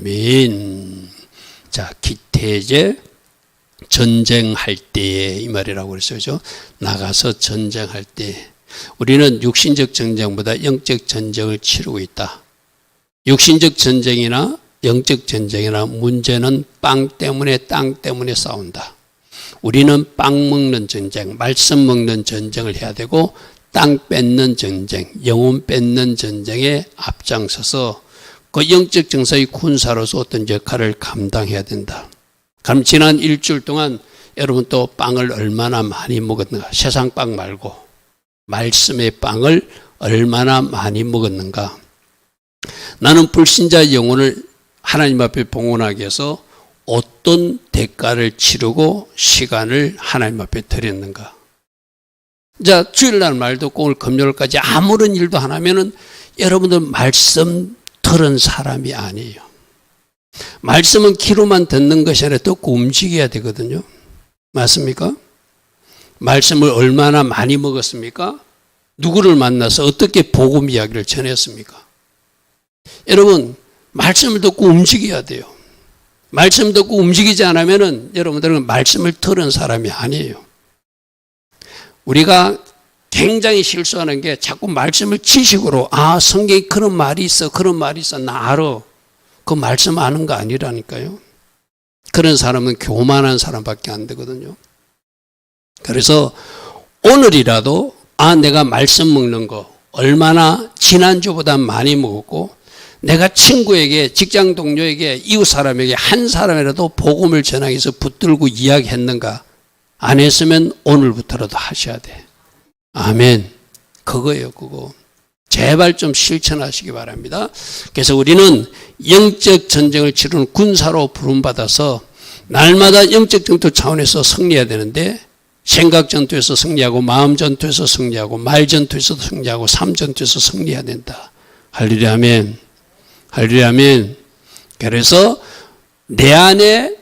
아멘. 자, 기태제 전쟁할 때 이 말이라고 그랬어요. 그죠? 나가서 전쟁할 때 우리는 육신적 전쟁보다 영적 전쟁을 치르고 있다. 육신적 전쟁이나 영적 전쟁이나 문제는 땅 때문에 싸운다. 우리는 빵 먹는 전쟁, 말씀 먹는 전쟁을 해야 되고 땅 뺏는 전쟁, 영혼 뺏는 전쟁에 앞장서서 그 영적 정서의 군사로서 어떤 역할을 감당해야 된다. 그럼 지난 일주일 동안 여러분 또 빵을 얼마나 많이 먹었는가? 세상 빵 말고 말씀의 빵을 얼마나 많이 먹었는가? 나는 불신자 영혼을 하나님 앞에 봉헌하기 위해서 어떤 대가를 치르고 시간을 하나님 앞에 드렸는가? 자, 주일날 말 듣고 오늘 금요일까지 아무런 일도 안 하면은 여러분들 말씀 들은 사람이 아니에요. 말씀은 귀로만 듣는 것이 아니라 듣고 움직여야 되거든요. 맞습니까? 말씀을 얼마나 많이 먹었습니까? 누구를 만나서 어떻게 복음 이야기를 전했습니까? 여러분, 말씀을 듣고 움직여야 돼요. 말씀 듣고 움직이지 않으면은 여러분들은 말씀을 들은 사람이 아니에요. 우리가 굉장히 실수하는 게 자꾸 말씀을 지식으로 성경에 그런 말이 있어 나 알아. 그 말씀 아는 거 아니라니까요. 그런 사람은 교만한 사람밖에 안 되거든요. 그래서 오늘이라도 내가 말씀 먹는 거 얼마나 지난주보다 많이 먹었고 내가 친구에게 직장 동료에게 이웃 사람에게 한 사람이라도 복음을 전하기 위해서 붙들고 이야기했는가? 안 했으면 오늘부터라도 하셔야 돼. 아멘. 그거예요, 그거. 제발 좀 실천하시기 바랍니다. 그래서 우리는 영적 전쟁을 치르는 군사로 부름받아서 날마다 영적 전투 차원에서 승리해야 되는데 생각 전투에서 승리하고 마음 전투에서 승리하고 말 전투에서 승리하고 삶 전투에서 승리해야 된다. 할렐루야 아멘. 할렐루야 아멘. 그래서 내 안에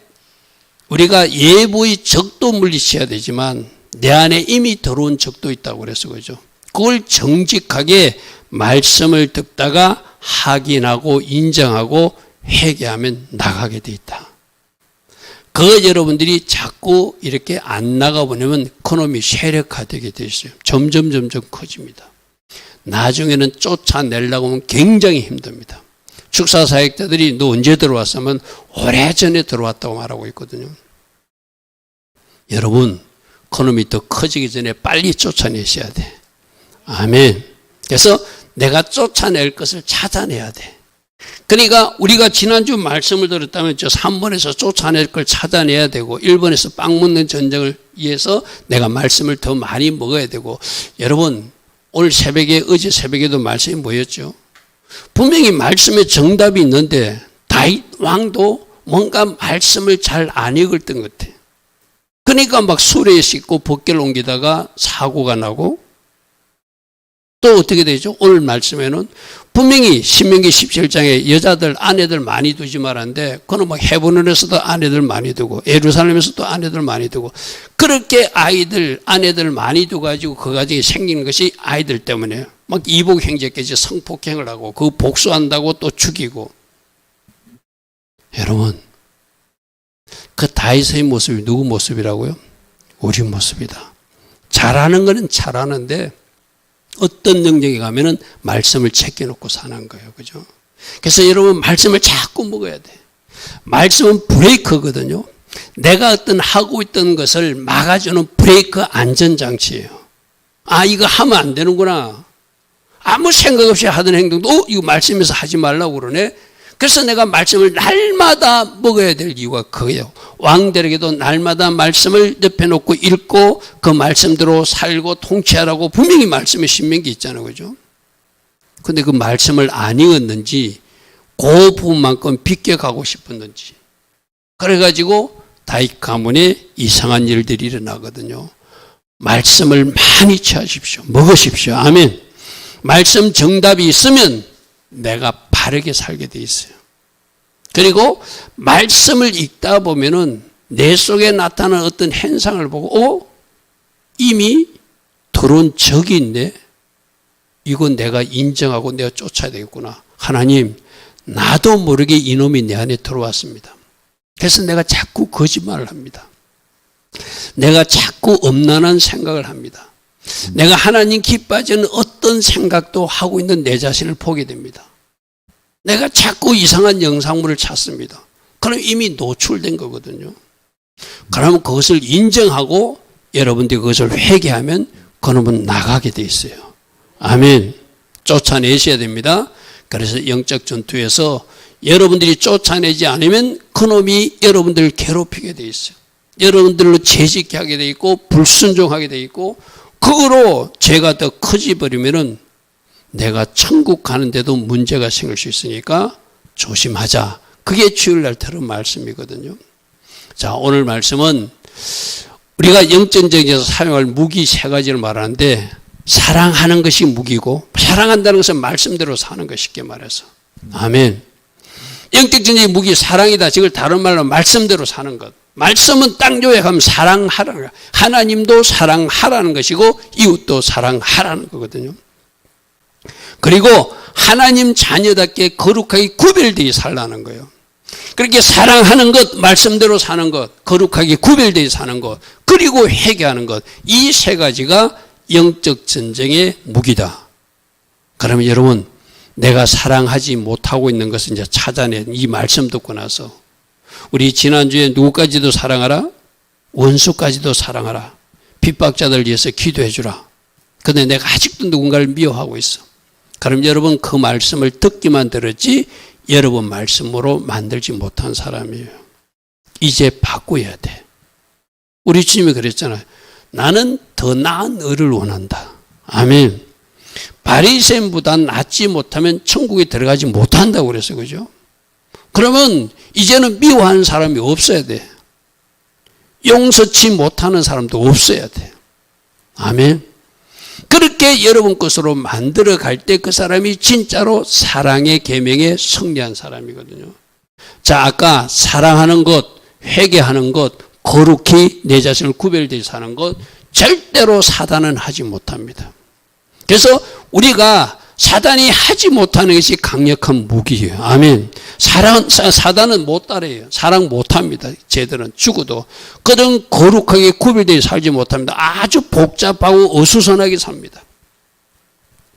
우리가 예부의 적도 물리쳐야 되지만 내 안에 이미 들어온 적도 있다고 그래서 그죠. 그걸 정직하게 말씀을 듣다가 확인하고 인정하고 회개하면 나가게 돼 있다. 그 여러분들이 자꾸 이렇게 안 나가보려면 그놈이 세력화되게 돼 있어요. 점점 커집니다. 나중에는 쫓아내려고 하면 굉장히 힘듭니다. 축사사역자들이 너 언제 들어왔으면 오래전에 들어왔다고 말하고 있거든요. 여러분, 그놈이 더 커지기 전에 빨리 쫓아내셔야 돼. 아멘. 그래서 내가 쫓아낼 것을 찾아내야 돼. 그러니까 우리가 지난주 말씀을 들었다면 저 3번에서 쫓아낼 걸 찾아내야 되고 1번에서 빵 먹는 전쟁을 위해서 내가 말씀을 더 많이 먹어야 되고 여러분 오늘 새벽에 어제 새벽에도 말씀이 뭐였죠? 분명히 말씀에 정답이 있는데 다윗 왕도 뭔가 말씀을 잘 안 읽었던 것 같아. 그러니까 막 수레에 싣고 벗개를 옮기다가 사고가 나고 또 어떻게 되죠? 오늘 말씀에는 분명히 신명기 17장에 여자들 아내들 많이 두지 말았는데 그는 막 헤브론에서도 아내들 많이 두고 예루살렘에서도 아내들 많이 두고 그렇게 아내들 많이 두가지고 그 가정이 생기는 것이 아이들 때문에 막 이복 형제까지 성폭행을 하고 그 복수한다고 또 죽이고 여러분 그 다윗의 모습이 누구 모습이라고요? 우리 모습이다. 잘하는 거는 잘하는데 어떤 능력이 가면은 말씀을 챙겨놓고 사는 거예요. 그죠? 그래서 여러분 말씀을 자꾸 먹어야 돼. 말씀은 브레이크거든요. 내가 어떤 하고 있던 것을 막아주는 브레이크 안전장치예요. 이거 하면 안 되는구나. 아무 생각 없이 하던 행동도 이거 말씀에서 하지 말라고 그러네. 그래서 내가 말씀을 날마다 먹어야 될 이유가 그거예요. 왕들에게도 날마다 말씀을 옆에 놓고 읽고 그 말씀대로 살고 통치하라고 분명히 말씀에 신명기 있잖아요. 그죠? 근데 그 말씀을 안 읽었는지 그 부분만큼 비껴가고 싶었는지 그래가지고 다윗 가문에 이상한 일들이 일어나거든요. 말씀을 많이 취하십시오. 먹으십시오. 아멘. 말씀 정답이 있으면 내가 바르게 살게 돼 있어요. 그리고 말씀을 읽다 보면은 내 속에 나타나는 어떤 현상을 보고 이미 들어온 적이 있네. 이건 내가 인정하고 내가 쫓아야 되겠구나. 하나님, 나도 모르게 이놈이 내 안에 들어왔습니다. 그래서 내가 자꾸 거짓말을 합니다. 내가 자꾸 엄난한 생각을 합니다. 내가 하나님 기뻐하지 어떤 생각도 하고 있는 내 자신을 보게 됩니다. 내가 자꾸 이상한 영상물을 찾습니다. 그럼 이미 노출된 거거든요. 그러면 그것을 인정하고 여러분들이 그것을 회개하면 그놈은 나가게 돼 있어요. 아멘. 쫓아내셔야 됩니다. 그래서 영적 전투에서 여러분들이 쫓아내지 않으면 그놈이 여러분들을 괴롭히게 돼 있어요. 여러분들로 재짓게 하게 돼 있고 불순종하게 돼 있고 그거로 죄가 더 커져버리면은 내가 천국 가는데도 문제가 생길 수 있으니까 조심하자. 그게 주일날 들은 말씀이거든요. 자, 오늘 말씀은 우리가 영전쟁에서 사용할 무기 3가지를 말하는데 사랑하는 것이 무기고 사랑한다는 것은 말씀대로 사는 것 쉽게 말해서. 아멘. 영적전쟁의 무기 사랑이다. 이걸 다른 말로 말씀대로 사는 것. 말씀은 딱 요약하면 사랑하라는 거야. 하나님도 사랑하라는 것이고 이웃도 사랑하라는 거거든요. 그리고 하나님 자녀답게 거룩하게 구별되어 살라는 거예요. 그렇게 사랑하는 것, 말씀대로 사는 것, 거룩하게 구별되어 사는 것, 그리고 회개하는 것, 이 3가지가 영적 전쟁의 무기다. 그러면 여러분, 내가 사랑하지 못하고 있는 것을 이제 찾아낸 이 말씀 듣고 나서 우리 지난주에 누구까지도 사랑하라? 원수까지도 사랑하라. 핍박자들 위해서 기도해 주라. 근데 내가 아직도 누군가를 미워하고 있어. 그럼 여러분 그 말씀을 듣기만 들었지 여러분 말씀으로 만들지 못한 사람이에요. 이제 바꿔야 돼. 우리 주님이 그랬잖아요. 나는 더 나은 의를 원한다. 아멘. 바리새인보다 낫지 못하면 천국에 들어가지 못한다고 그랬어요. 그죠? 그러면 이제는 미워하는 사람이 없어야 돼. 용서치 못하는 사람도 없어야 돼. 아멘. 그렇게 여러분 것으로 만들어 갈 때 그 사람이 진짜로 사랑의 계명에 승리한 사람이거든요. 자, 아까 사랑하는 것, 회개하는 것, 거룩히 내 자신을 구별되어 사는 것 절대로 사단은 하지 못합니다. 그래서 우리가 사단이 하지 못하는 것이 강력한 무기예요. 아멘. 사단은 못 따라해요. 사랑 못합니다. 쟤들은 죽어도. 그들은 거룩하게 구별되어 살지 못합니다. 아주 복잡하고 어수선하게 삽니다.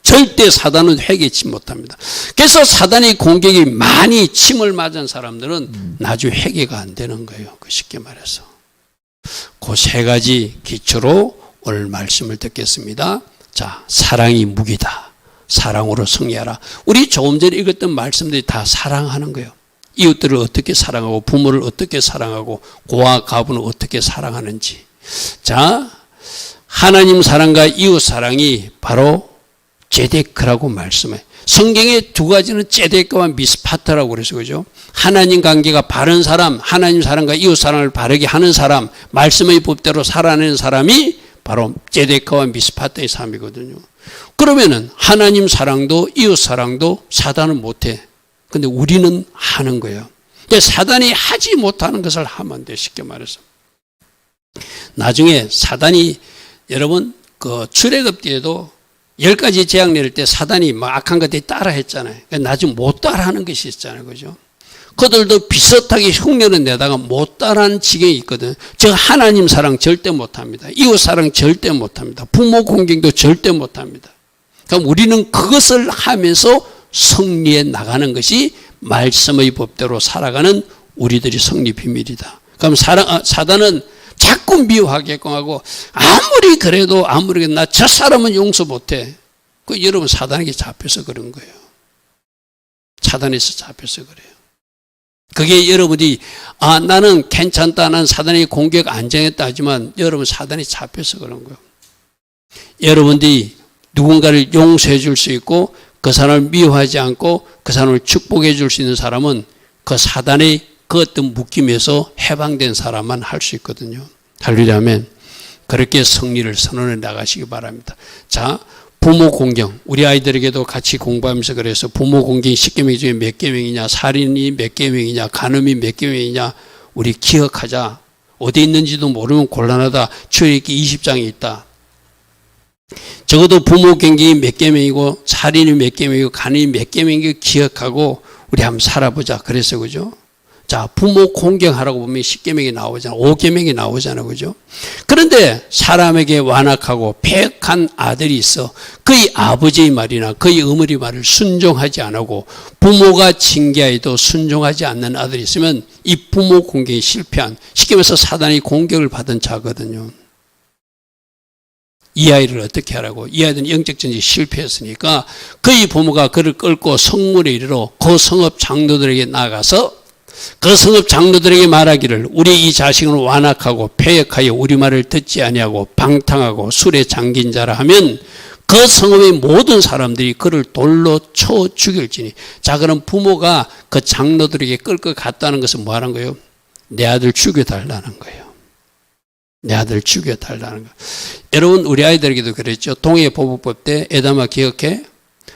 절대 사단은 회개치 못합니다. 그래서 사단의 공격이 많이 침을 맞은 사람들은 나중에 회개가 안 되는 거예요. 쉽게 말해서. 그 3가지 기초로 오늘 말씀을 듣겠습니다. 자, 사랑이 무기다. 사랑으로 승리하라. 우리 조금 전에 읽었던 말씀들이 다 사랑하는 거예요. 이웃들을 어떻게 사랑하고 부모를 어떻게 사랑하고 고아 가부는 어떻게 사랑하는지. 자, 하나님 사랑과 이웃 사랑이 바로 제데크라고 말씀해. 성경의 2가지는 제데크와 미스파트라고 그래서 그죠? 하나님 관계가 바른 사람, 하나님 사랑과 이웃 사랑을 바르게 하는 사람, 말씀의 법대로 살아내는 사람이 바로 제데크와 미스파트의 삶이거든요. 그러면은 하나님 사랑도 이웃 사랑도 사단은 못해. 근데 우리는 하는 거예요. 사단이 하지 못하는 것을 하면 돼. 쉽게 말해서. 나중에 사단이 여러분 그 출애굽 때에도 10가지 재앙 내릴 때 사단이 막 악한 것들이 따라 했잖아요. 나중에 못 따라 하는 것이 있잖아요. 그죠? 그들도 비슷하게 흉내를 내다가 못 따라하는 지경이 있거든. 저 하나님 사랑 절대 못합니다. 이웃 사랑 절대 못합니다. 부모 공경도 절대 못합니다. 그럼 우리는 그것을 하면서 승리해 나가는 것이 말씀의 법대로 살아가는 우리들의 승리 비밀이다. 그럼 사단은 자꾸 미워하게끔 하고 아무리 그래도 나 저 사람은 용서 못해. 그 여러분 사단에게 잡혀서 그런 거예요. 사단에서 잡혀서 그래요. 그게 여러분이 나는 괜찮다. 난 사단의 공격 안 정했다 하지만 여러분 사단이 잡혀서 그런 거예요. 여러분들이 누군가를 용서해 줄 수 있고 그 사람을 미워하지 않고 그 사람을 축복해 줄 수 있는 사람은 그 사단의 그 어떤 묶임에서 해방된 사람만 할 수 있거든요. 할렐루야 아멘. 그렇게 승리를 선언해 나가시기 바랍니다. 자, 부모 공경. 우리 아이들에게도 같이 공부하면서 그래서 부모 공경 10계명 중에 몇 계명이냐, 살인이 몇 계명이냐, 간음이 몇 계명이냐 우리 기억하자. 어디 있는지도 모르면 곤란하다. 출애굽기 20장에 있다. 적어도 부모 경계이 몇 계명이고 살인이 몇 계명이고 간음이 몇 계명이고 기억하고 우리 한번 살아보자. 그래서 그죠? 자, 부모 공경하라고 보면 10계명이 나오잖아. 5계명이 나오잖아. 그죠? 그런데 사람에게 완악하고 패역한 아들이 있어. 그의 아버지의 말이나 그의 어머니 말을 순종하지 않고 부모가 징계해도 순종하지 않는 아들이 있으면 이 부모 공경이 실패한, 쉽게 말해서 사단의 공격을 받은 자거든요. 이 아이를 어떻게 하라고? 이 아이는 영적 전쟁이 실패했으니까 그의 부모가 그를 끌고 성문에 이르러 그 성읍 장로들에게 나가서 그 성읍 장로들에게 말하기를 우리 이 자식은 완악하고 패역하여 우리 말을 듣지 아니하고 방탕하고 술에 잠긴 자라 하면 그 성읍의 모든 사람들이 그를 돌로 쳐 죽일지니. 자, 그럼 부모가 그 장로들에게 끌고 갔다는 것은 뭐 하는 거예요? 내 아들 죽여달라는 거예요. 내 아들 죽여달라는 거예요. 여러분, 우리 아이들에게도 그랬죠. 동해보복법 때 에다마 기억해?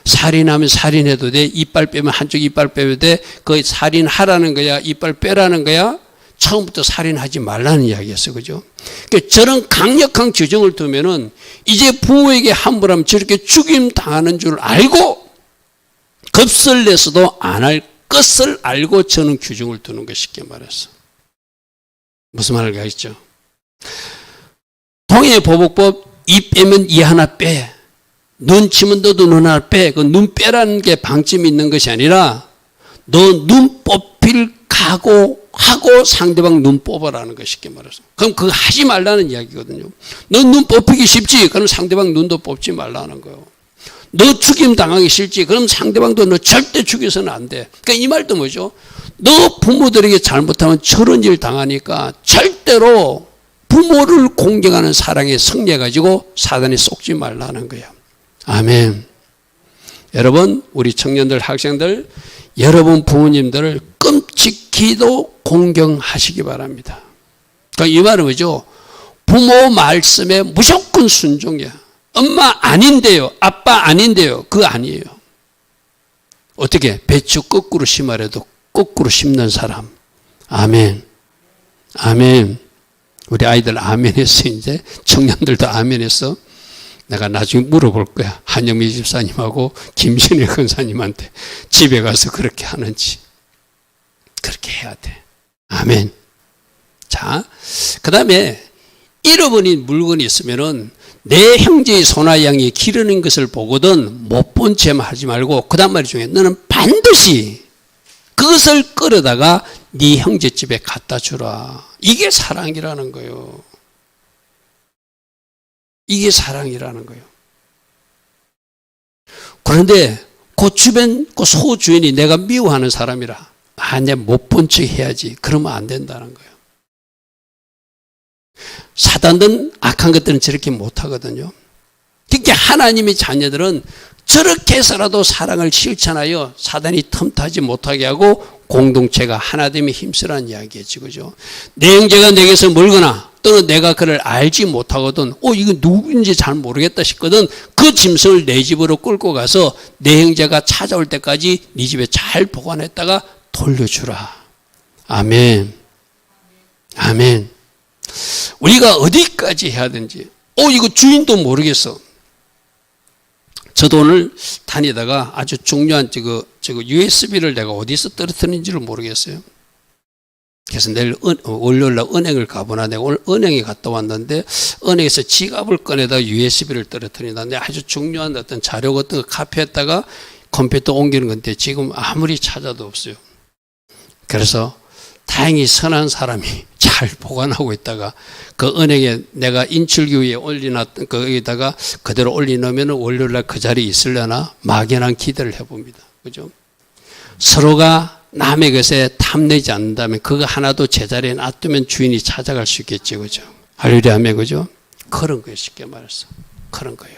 살인하면 살인해도 돼. 이빨 빼면 한쪽 이빨 빼도 돼. 그 살인하라는 거야? 이빨 빼라는 거야? 처음부터 살인하지 말라는 이야기였어. 그죠? 그러니까 저런 강력한 규정을 두면은 이제 부모에게 함부로 하면 저렇게 죽임 당하는 줄 알고 겁을 내서도 안 할 것을 알고 저는 규정을 두는 거, 쉽게 말해서. 무슨 말을 가겠죠? 동해보복법 이 빼면 이 하나 빼. 눈 치면 너도 눈 하나 빼. 그 눈 빼라는 게 방점이 있는 것이 아니라 너 눈 뽑힐 각오하고 상대방 눈 뽑아라는 거, 쉽게 말해서. 그럼 그거 하지 말라는 이야기거든요. 너 눈 뽑히기 쉽지? 그럼 상대방 눈도 뽑지 말라는 거예요. 너 죽임 당하기 싫지? 그럼 상대방도 너 절대 죽여서는 안 돼. 그러니까 이 말도 뭐죠? 너 부모들에게 잘못하면 저런 일 당하니까 절대로 부모를 공경하는 사랑에 성내가지고 사단에 속지 말라는 거야. 아멘. 여러분, 우리 청년들, 학생들, 여러분 부모님들을 끔찍히도 공경하시기 바랍니다. 그러니까 이 말은 뭐죠? 부모 말씀에 무조건 순종이야. 엄마 아닌데요, 아빠 아닌데요, 그거 아니에요. 어떻게? 배추 거꾸로 심으래도 거꾸로 심는 사람. 아멘. 아멘. 우리 아이들 아멘 했어. 이제 청년들도 아멘 했어. 내가 나중에 물어볼 거야. 한영미 집사님하고 김신혜 권사님한테 집에 가서 그렇게 하는지. 그렇게 해야 돼. 아멘. 자, 그 다음에 잃어버린 물건이 있으면은 내 형제의 소나 양이 기르는 것을 보거든 못 본 채만 하지 말고, 그 다음 말 중에 너는 반드시 그것을 끌어다가 네 형제 집에 갖다 주라. 이게 사랑이라는 거예요. 이게 사랑이라는 거예요. 그런데 그 주변, 그 소주인이 내가 미워하는 사람이라, 내가 못 본 척 해야지. 그러면 안 된다는 거예요. 사단은, 악한 것들은 저렇게 못하거든요. 그러니까 하나님의 자녀들은 저렇게 해서라도 사랑을 실천하여 사단이 틈타지 못하게 하고 공동체가 하나됨에 힘쓰라는 이야기겠지. 그죠? 내 형제가 내게서 멀거나 또는 내가 그를 알지 못하거든, 이거 누구인지 잘 모르겠다 싶거든, 그 짐승을 내 집으로 끌고 가서 내 형제가 찾아올 때까지 네 집에 잘 보관했다가 돌려주라. 아멘. 아멘. 우리가 어디까지 해야 되는지, 이거 주인도 모르겠어. 저도 오늘 다니다가 아주 중요한 USB를 내가 어디서 떨어뜨린지를 모르겠어요. 그래서 내일 월요일날 은행을 가보나, 내가 오늘 은행에 갔다 왔는데 은행에서 지갑을 꺼내다가 USB를 떨어뜨린다는데 아주 중요한 어떤 자료 같은 거 카피했다가 컴퓨터 옮기는 건데 지금 아무리 찾아도 없어요. 그래서 다행히 선한 사람이 잘 보관하고 있다가 그 은행에 내가 인출기구에 올려놨던 거기다가 그대로 올려놓으면 월요일날 그 자리에 있으려나 막연한 기대를 해봅니다. 그죠? 서로가 남의 것에 탐내지 않는다면 그거 하나도 제자리에 놔두면 주인이 찾아갈 수 있겠죠. 그죠? 할렐루야 하면, 그죠? 그런 거예요. 쉽게 말해서. 그런 거예요.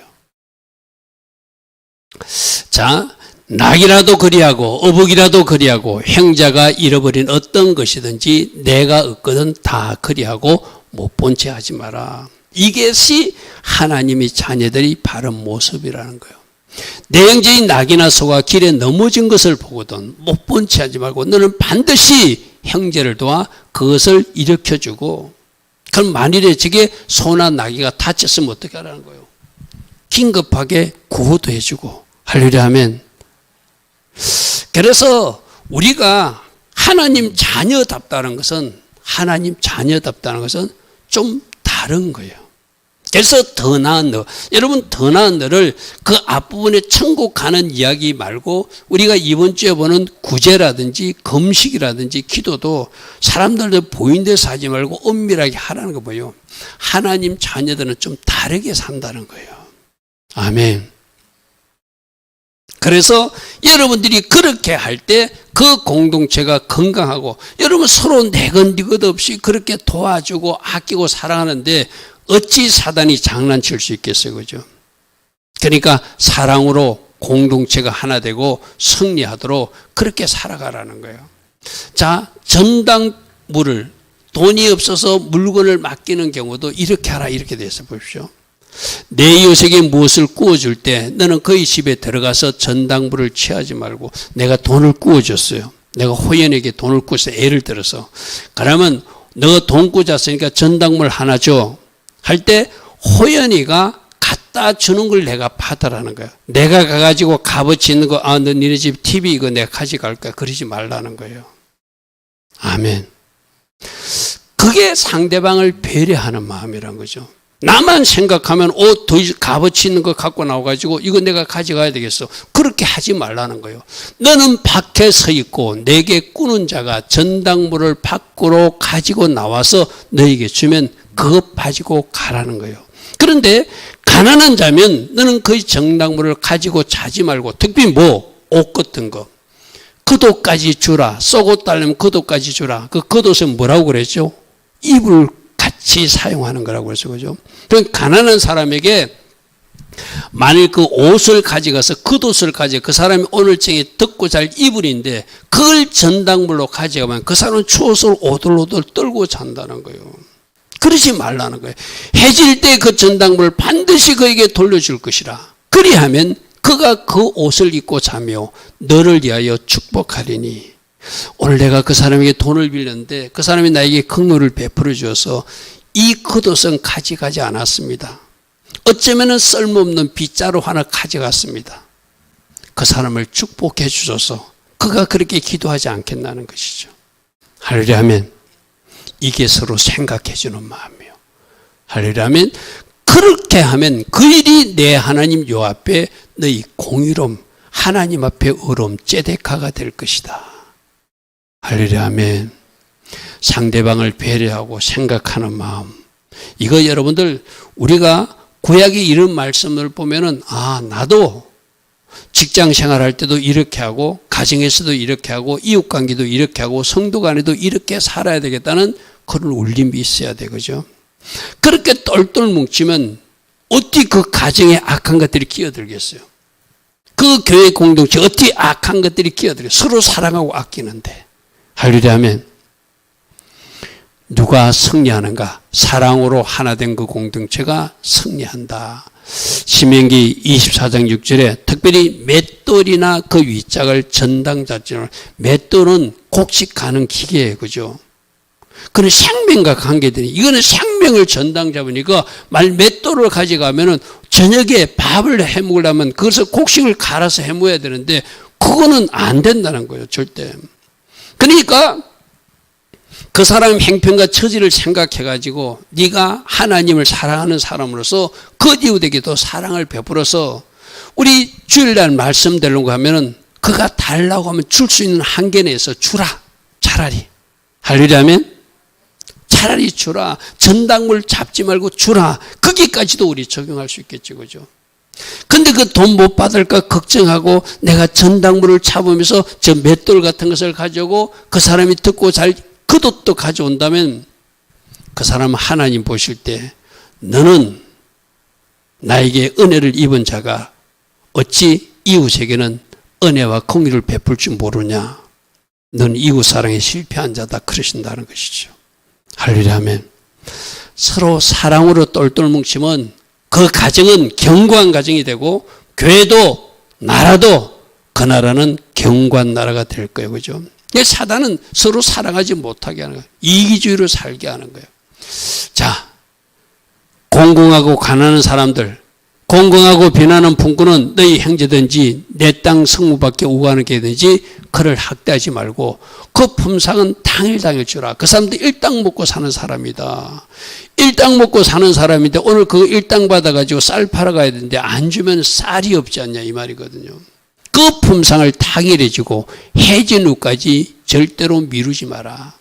자, 낙이라도 그리하고 어북이라도 그리하고 형제가 잃어버린 어떤 것이든지 내가 얻거든 다 그리하고 못 본 채 하지 마라. 이것이 하나님의 자녀들이 바른 모습이라는 거예요. 내 형제인 낙이나 소가 길에 넘어진 것을 보거든 못 본 채 하지 말고 너는 반드시 형제를 도와 그것을 일으켜주고, 그럼 만일에 저게 소나 낙이가 다쳤으면 어떻게 하라는 거예요? 긴급하게 구호도 해주고. 할렐루야 하면. 그래서 우리가 하나님 자녀답다는 것은 좀 다른 거예요. 그래서 더 나은 너, 여러분 더 나은 너를 그 앞부분에 천국 가는 이야기 말고 우리가 이번 주에 보는 구제라든지 금식이라든지 기도도 사람들도 보이는 데서 하지 말고 엄밀하게 하라는 거 보여요. 하나님 자녀들은 좀 다르게 산다는 거예요. 아멘. 그래서 여러분들이 그렇게 할 때 그 공동체가 건강하고 여러분 서로 내건디것 없이 그렇게 도와주고 아끼고 사랑하는데 어찌 사단이 장난칠 수 있겠어요, 그죠? 그러니까 사랑으로 공동체가 하나 되고 승리하도록 그렇게 살아가라는 거예요. 자, 전당물을 돈이 없어서 물건을 맡기는 경우도 이렇게 하라 이렇게 돼서 보십시오. 내 이웃에게 무엇을 구워줄 때 너는 그의 집에 들어가서 전당물을 취하지 말고 내가 돈을 구워줬어요. 내가 호연에게 돈을 구워서 예를 들어서 그러면 너가 돈 구워줬으니까 전당물 하나 줘. 할 때 호연이가 갖다 주는 걸 내가 받으라는 거야. 내가 가가지고 값어치 있는 거, 너 니네 집 TV 이거 내가 가져갈 거야. 그러지 말라는 거예요. 아멘. 그게 상대방을 배려하는 마음이란 거죠. 나만 생각하면 더 값어치 있는 거 갖고 나와가지고 이거 내가 가져가야 되겠어. 그렇게 하지 말라는 거예요. 너는 밖에 서 있고 내게 꾸는 자가 전당물을 밖으로 가지고 나와서 너에게 주면 그거 가지고 가라는 거예요. 그런데 가난한 자면 너는 그 전당물을 가지고 자지 말고 특히 옷 같은 거 겉옷까지 주라. 썩옷 달려면 겉옷까지 주라. 그 겉옷은 뭐라고 그랬죠? 입을 같이 사용하는 거라고 그랬죠. 그죠? 그럼 가난한 사람에게 만일 그 옷을 가져가서 겉옷을 가지고 그 사람이 오늘쯤에 덥고 잘 이불인데 그걸 전당물로 가져가면 그 사람은 추워서 오돌오돌 떨고 잔다는 거예요. 그러지 말라는 거예요. 해질 때 그 전당물을 반드시 그에게 돌려줄 것이라. 그리하면 그가 그 옷을 입고 자며 너를 위하여 축복하리니. 오늘 내가 그 사람에게 돈을 빌렸는데 그 사람이 나에게 긍휼을 베풀어 주어서 이 겉옷은 가져가지 않았습니다. 어쩌면 쓸모없는 빗자루 하나 가져갔습니다. 그 사람을 축복해 주셔서 그가 그렇게 기도하지 않겠나는 것이죠. 할렐루야 하면 이게 서로 생각해 주는 마음이에요. 할렐루야 하면 그렇게 하면 그 일이 내 하나님 요 앞에 너희 공의로움 하나님 앞에 의로움 째데카가 될 것이다. 할렐루야 아멘. 상대방을 배려하고 생각하는 마음. 이거 여러분들 우리가 구약의 이런 말씀을 보면은 나도 직장 생활할 때도 이렇게 하고 가정에서도 이렇게 하고 이웃관계도 이렇게 하고 성도 간에도 이렇게 살아야 되겠다는 그런 울림이 있어야 되죠. 그렇게 똘똘 뭉치면 어떻게 그 가정에 악한 것들이 끼어들겠어요. 그 교회 공동체 어떻게 악한 것들이 끼어들어요. 서로 사랑하고 아끼는데. 할렐루야 하면 누가 승리하는가? 사랑으로 하나 된 그 공동체가 승리한다. 신명기 24장 6절에 특별히 맷돌이나 그 윗짝을 전당자처럼 맷돌은 곡식가는 기계예요. 그죠? 그는 생명과 관계되니 이거는 생명을 전당 잡으니까 맷돌을 가져가면은 저녁에 밥을 해 먹으려면 그것을 곡식을 갈아서 해 먹어야 되는데 그거는 안 된다는 거예요. 절대. 그러니까 그 사람 행편과 처지를 생각해 가지고 네가 하나님을 사랑하는 사람으로서 그 이웃에게도 사랑을 베풀어서 우리 주일날 말씀대로 가면은 그가 달라고 하면 줄 수 있는 한계 내에서 주라. 차라리. 할렐루야 하면 차라리 주라. 전당물 잡지 말고 주라. 거기까지도 우리 적용할 수 있겠죠. 그죠? 근데 그 돈 못 받을까 걱정하고 내가 전당물을 잡으면서 저 맷돌 같은 것을 가져오고 그 사람이 듣고 잘 겉옷도 가져온다면 그 사람은 하나님 보실 때 너는 나에게 은혜를 입은 자가 어찌 이웃에게는 은혜와 공의를 베풀 줄 모르냐. 너는 이웃 사랑에 실패한 자다 그러신다는 것이죠. 할렐루야 하면 서로 사랑으로 똘똘 뭉치면 그 가정은 견고한 가정이 되고 교회도 나라도 그 나라는 견고한 나라가 될 거예요. 그죠? 사단은 서로 사랑하지 못하게 하는 거예요. 이기주의로 살게 하는 거예요. 자, 공공하고 가난한 사람들, 공공하고 비난하는 품꾼은 너희 형제든지 내 땅 성무밖에 우고하는 게든지 그를 학대하지 말고 그 품삯은 당일 주라. 그 사람도 일당 먹고 사는 사람이다. 일당 먹고 사는 사람인데 오늘 그 일당 받아가지고 쌀 팔아가야 되는데 안 주면 쌀이 없지 않냐 이 말이거든요. 그 품상을 당일에 주고 해진 후까지 절대로 미루지 마라.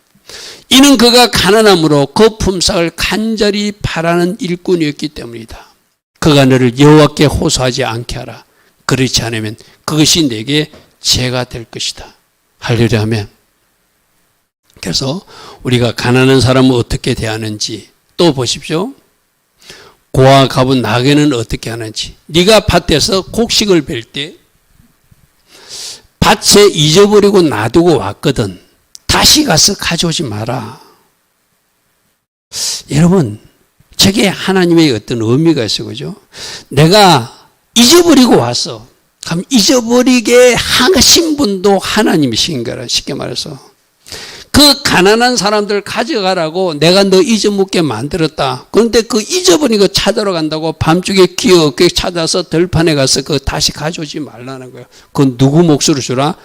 이는 그가 가난함으로 그 품삯을 간절히 바라는 일꾼이었기 때문이다. 그가 너를 여호와께 호소하지 않게 하라. 그렇지 않으면 그것이 내게 죄가 될 것이다. 할렐루야 아멘. 그래서 우리가 가난한 사람을 어떻게 대하는지 또 보십시오. 고아 갑은 나귀는 어떻게 하는지. 네가 밭에서 곡식을 벨 때 밭에 잊어버리고 놔두고 왔거든. 다시 가서 가져오지 마라. 여러분, 저게 하나님의 어떤 의미가 있어, 그죠? 내가 잊어버리고 왔어. 그럼 잊어버리게 하신 분도 하나님이신 거라, 쉽게 말해서. 그 가난한 사람들 가져가라고 내가 너 잊어먹게 만들었다. 그런데 그 잊어버린 거 찾으러 간다고 밤중에 기어게 찾아서 들판에 가서 그거 다시 가져오지 말라는 거예요. 그건 누구 몫으로 주라?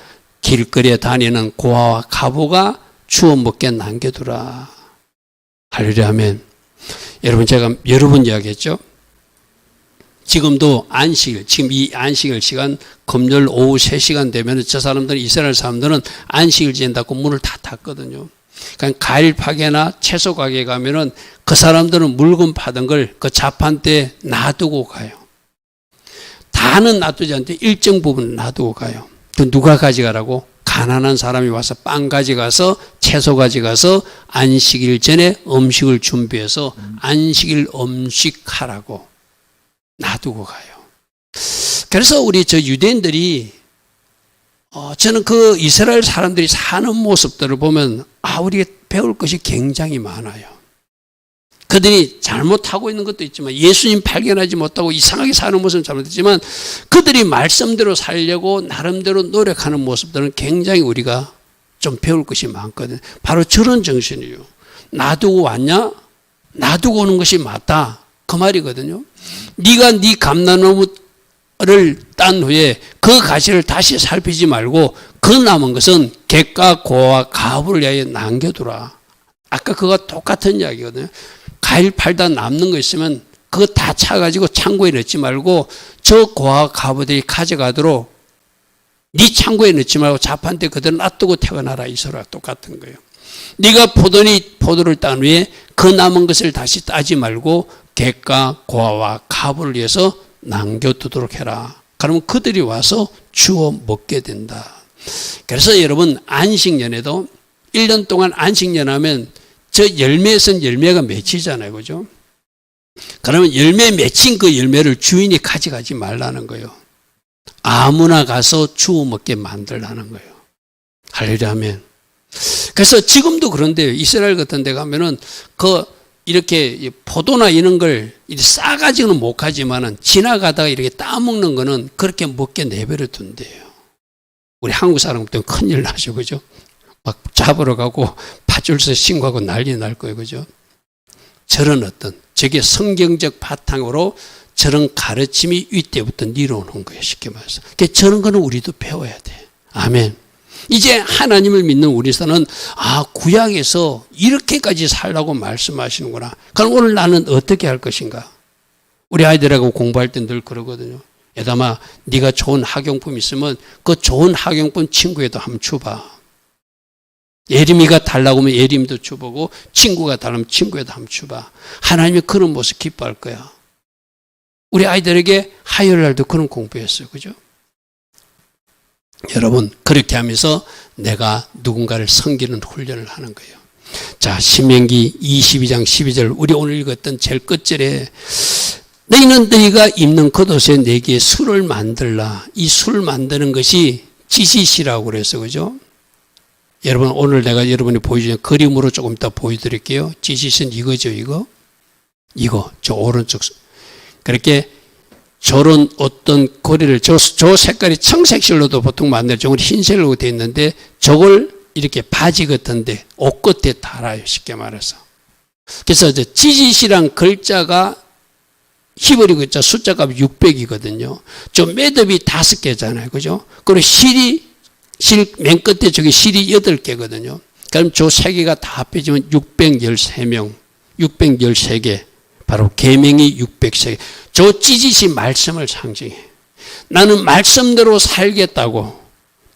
길거리에 다니는 고아와 가보가 주워 먹게 남겨두라. 할렐루야 아멘. 여러분 제가 여러 번 이야기했죠. 지금도 안식일, 지금 이 안식일 시간 금요일 오후 3시간 되면 저 사람들은 이스라엘 사람들은 안식일 지낸다고 문을 다 닫거든요. 그러니까 과일 파게나 채소 가게 가면은 그 사람들은 물건 파던 걸 그 자판대에 놔두고 가요. 다는 놔두지 않는데 일정 부분 놔두고 가요. 그 누가 가져가라고? 가난한 사람이 와서 빵 가져가서 채소 가져가서 안식일 전에 음식을 준비해서 안식일 음식하라고 놔두고 가요. 그래서 우리 저 유대인들이 저는 그 이스라엘 사람들이 사는 모습들을 보면 우리가 배울 것이 굉장히 많아요. 그들이 잘못하고 있는 것도 있지만 예수님 발견하지 못하고 이상하게 사는 모습은 잘못했지만 그들이 말씀대로 살려고 나름대로 노력하는 모습들은 굉장히 우리가 좀 배울 것이 많거든요. 바로 저런 정신이에요. 놔두고 왔냐? 놔두고 오는 것이 맞다. 그 말이거든요. 네가 네 감나무를 딴 후에 그 가시를 다시 살피지 말고 그 남은 것은 객과 고와 가부를 위하여 남겨두라. 아까 그거 똑같은 이야기거든요. 과일 팔다 남는 거 있으면 그거 다 차가지고 창고에 넣지 말고 저 고와 가부들이 가져가도록 네 창고에 넣지 말고 자판대 그대로 놔두고 퇴근하라. 이 소리가 똑같은 거예요. 네가 포도를 딴 후에 그 남은 것을 다시 따지 말고 객과 고아와 가부를 위해서 남겨두도록 해라. 그러면 그들이 와서 주워 먹게 된다. 그래서 여러분 안식년에도 1년 동안 안식년 하면 저 열매에선 열매가 맺히잖아요. 그죠? 그러면 열매 맺힌 그 열매를 주인이 가져가지 말라는 거예요. 아무나 가서 주워 먹게 만들라는 거예요. 할렐루야 아멘. 그래서 지금도 그런데요. 이스라엘 같은 데 가면은 이렇게 포도나 이런 걸 싸가지고는 못 가지만은 지나가다가 이렇게 따먹는 거는 그렇게 먹게 내버려 둔대요. 우리 한국 사람들 큰일 나죠. 그죠? 막 잡으러 가고 파출소에 신고하고 난리 날 거예요. 그죠? 저런 저게 성경적 바탕으로 저런 가르침이 이때부터 내려오는 거예요. 쉽게 말해서. 저런 거는 우리도 배워야 돼. 아멘. 이제 하나님을 믿는 우리서는 구약에서 이렇게까지 살라고 말씀하시는구나. 그럼 오늘 나는 어떻게 할 것인가? 우리 아이들하고 공부할 때 늘 그러거든요. 애담아 네가 좋은 학용품 있으면 그 좋은 학용품 친구에도 한번 줘봐. 예림이가 달라고 하면 예림이도 줘보고 친구가 달라면 친구에도 한번 줘봐. 하나님이 그런 모습 기뻐할 거야. 우리 아이들에게 화요일날도 그런 공부했어요. 그죠? 여러분 그렇게 하면서 내가 누군가를 섬기는 훈련을 하는 거예요. 자, 신명기 22장 12절 우리 오늘 읽었던 제일 끝절에 너희는 너희가 입는 겉옷에 내게 술을 만들라. 이 술 만드는 것이 지짓이라고 그래서 그죠? 여러분 오늘 내가 여러분이 보여주는 그림으로 조금 이따 보여드릴게요. 지짓은 이거죠. 이거 저 오른쪽 그렇게 저런 어떤 고리를 저 색깔이 청색실로도 보통 만들죠. 저건 흰색으로 되어 있는데 저걸 이렇게 바지 같은데 옷 끝에 달아요. 쉽게 말해서. 그래서 지짓이란 글자가 히브리 글자 숫자값 600이거든요. 저 매듭이 5개잖아요. 그죠? 그리고 실 맨 끝에 저기 실이 8개거든요. 그럼 저 3개가 다 합해지면 613명, 613개. 바로 계명이 603개. 저 찌짓이 말씀을 상징해. 나는 말씀대로 살겠다고,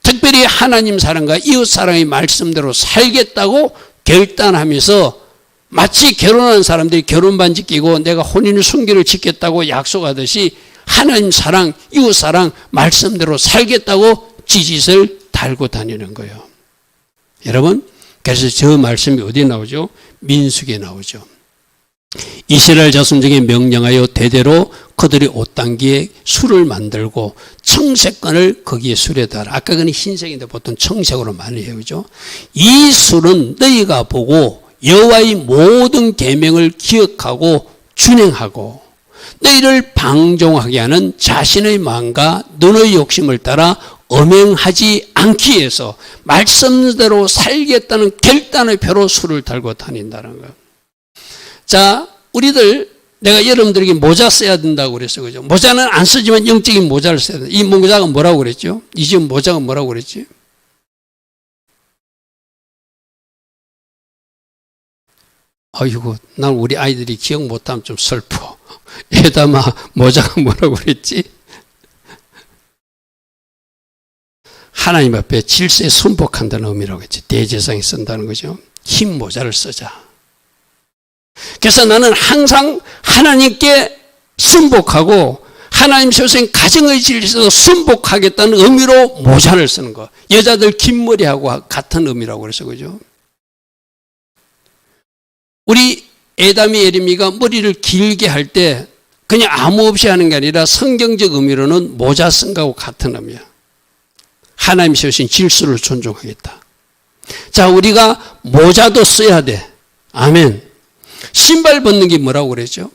특별히 하나님 사랑과 이웃 사랑의 말씀대로 살겠다고 결단하면서 마치 결혼한 사람들이 결혼 반지 끼고 내가 혼인의 순결을 지켰다고 약속하듯이 하나님 사랑, 이웃 사랑 말씀대로 살겠다고 찌짓을 달고 다니는 거예요. 여러분, 그래서 저 말씀이 어디 나오죠? 민수기에 나오죠. 이스라엘 자손 중에 명령하여 대대로 그들이 옷단기에 술을 만들고 청색건을 거기에 술에 달아. 아까 그는 흰색인데 보통 청색으로 많이 해요. 그죠? 이 술은 너희가 보고 여호와의 모든 계명을 기억하고 준행하고 너희를 방종하게 하는 자신의 마음과 눈의 욕심을 따라 엄행하지 않기 위해서 말씀대로 살겠다는 결단의 표로 술을 달고 다닌다는 거예요. 자, 우리들, 내가 여러분들에게 모자 써야 된다고 그랬어요. 그죠? 모자는 안 쓰지만 영적인 모자를 써야 된다. 이 모자가 뭐라고 그랬죠? 이 지금 모자가 뭐라고 그랬지? 아이고, 난 우리 아이들이 기억 못하면 좀 슬퍼. 에다마, 모자가 뭐라고 그랬지? 하나님 앞에 질서에 순복한다는 의미라고 했지. 대제사장이 쓴다는 거죠. 흰 모자를 쓰자. 그래서 나는 항상 하나님께 순복하고 하나님 세우신 가정의 질서에 순복하겠다는 의미로 모자를 쓰는 거. 여자들 긴 머리하고 같은 의미라고 그래서 그죠. 우리 에담이 예레미가 머리를 길게 할 때 그냥 아무 없이 하는 게 아니라 성경적 의미로는 모자 쓴 거하고 같은 의미야. 하나님 세우신 질서를 존중하겠다. 자, 우리가 모자도 써야 돼. 아멘. 신발 벗는 게 뭐라고 그랬죠?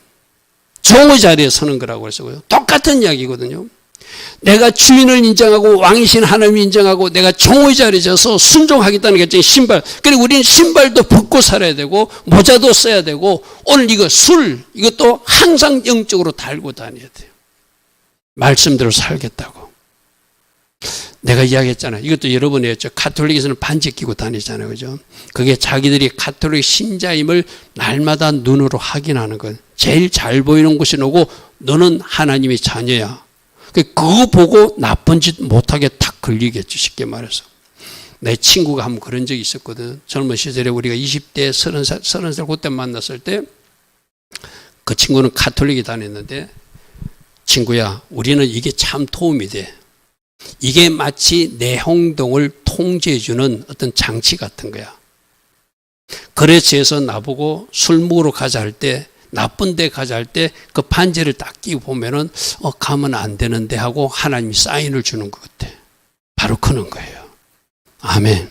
종의 자리에 서는 거라고 그랬어요. 똑같은 이야기거든요. 내가 주인을 인정하고 왕이신 하나님을 인정하고 내가 종의 자리에 서서 순종하겠다는 게 신발. 그리고 우리는 신발도 벗고 살아야 되고 모자도 써야 되고 오늘 이거 술 이것도 항상 영적으로 달고 다녀야 돼요. 말씀대로 살겠다고. 내가 이야기했잖아요. 이것도 여러분이 했죠. 가톨릭에서는 반지 끼고 다니잖아요. 그죠? 그게 자기들이 가톨릭 신자임을 날마다 눈으로 확인하는 것. 제일 잘 보이는 곳이 오고 너는 하나님의 자녀야. 그거 보고 나쁜 짓 못하게 탁 걸리겠죠. 쉽게 말해서. 내 친구가 한번 그런 적이 있었거든. 젊은 시절에 우리가 20대, 30살 그때 만났을 때 그 친구는 가톨릭에 다녔는데 친구야, 우리는 이게 참 도움이 돼. 이게 마치 내 행동을 통제해주는 어떤 장치 같은 거야. 그래서 해서 나보고 술 먹으러 가자 할 때, 나쁜 데 가자 할 때 그 반지를 딱 끼고 보면은 가면 안 되는데 하고 하나님이 사인을 주는 것 같아. 바로 그런 거예요. 아멘.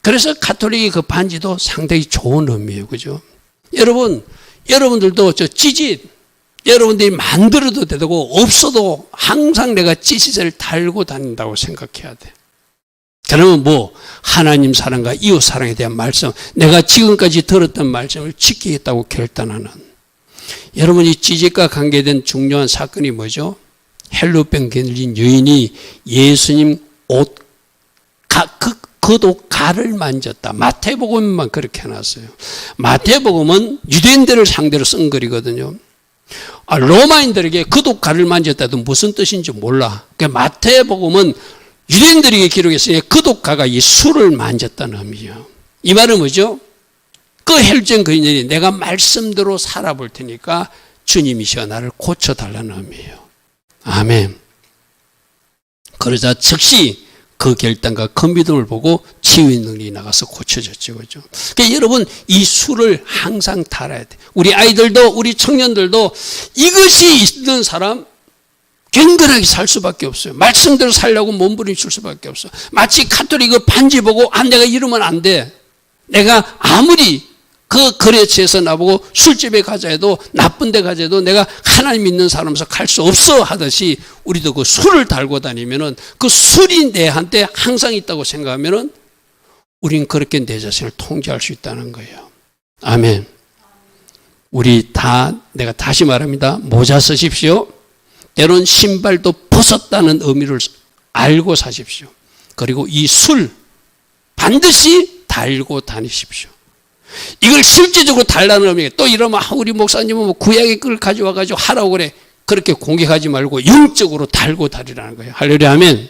그래서 가톨릭이 그 반지도 상당히 좋은 의미예요. 그죠? 여러분들도 저 찌짓 여러분들이 만들어도 되고 없어도 항상 내가 찌릿을 달고 다닌다고 생각해야 돼. 그러면 뭐 하나님 사랑과 이웃 사랑에 대한 말씀, 내가 지금까지 들었던 말씀을 지키겠다고 결단하는. 여러분, 이 찌릿과 관계된 중요한 사건이 뭐죠? 헬루병 걸린 여인이 예수님 옷 겉옷 가를 만졌다. 마태복음만 그렇게 해놨어요. 마태복음은 유대인들을 상대로 쓴 글이거든요. 로마인들에게 겉옷 가를 만졌다도 무슨 뜻인지 몰라. 그러니까 마태복음은 유대인들에게 기록했으니 겉옷 가가 이 술을 만졌다는 의미예요. 이 말은 뭐죠? 그 헬전 거인들이 내가 말씀대로 살아볼 테니까 주님이시여 나를 고쳐달라는 의미예요. 아멘. 그러자 즉시 그 결단과 그 믿음을 보고 치유의 능력이 나가서 고쳐졌죠. 그죠? 그러니까 여러분, 이 술을 항상 달아야 돼. 우리 아이들도, 우리 청년들도 이것이 있는 사람, 견고하게 살 수밖에 없어요. 말씀대로 살려고 몸부림칠 수밖에 없어. 마치 가톨릭 반지 보고, 내가 이러면 안 돼. 내가 아무리 그 거래처에서 나보고 술집에 가자 해도, 나쁜 데 가자 해도 내가 하나님 믿는 사람으로서 갈 수 없어 하듯이 우리도 그 술을 달고 다니면은 그 술이 내한테 항상 있다고 생각하면은 우린 그렇게 내 자신을 통제할 수 있다는 거예요. 아멘. 우리 다, 내가 다시 말합니다. 모자 쓰십시오. 때론 신발도 벗었다는 의미를 알고 사십시오. 그리고 이 술 반드시 달고 다니십시오. 이걸 실제적으로 달라는 의미가, 또 이러면 우리 목사님은 뭐 구약의 걸 가져와가지고 하라고 그래. 그렇게 공격하지 말고 영적으로 달고 다니라는 거예요. 할렐루야 아멘.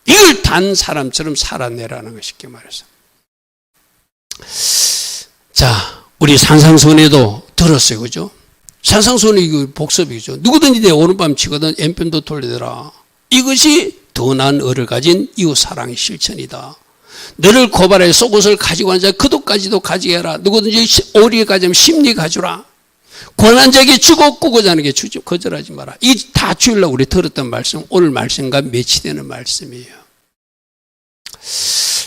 이걸 단 사람처럼 살아내라는 거 쉽게 말해서. 자, 우리 산상수훈에도 들었어요. 그죠? 산상수훈은 이거 복습이죠. 누구든지 내 오른밤 치거든 왼편도 돌리더라. 이것이 더 나은 의를 가진 이웃 사랑의 실천이다. 너를 고발해 속옷을 가지고 앉아 그도까지도 가지게 해라. 누구든지 오리에 가지면 심리 가주라. 권한 자에게 주고 꾸고자 하는 게 주죠. 거절하지 마라. 이 다 주일날 우리 들었던 말씀, 오늘 말씀과 매치되는 말씀이에요.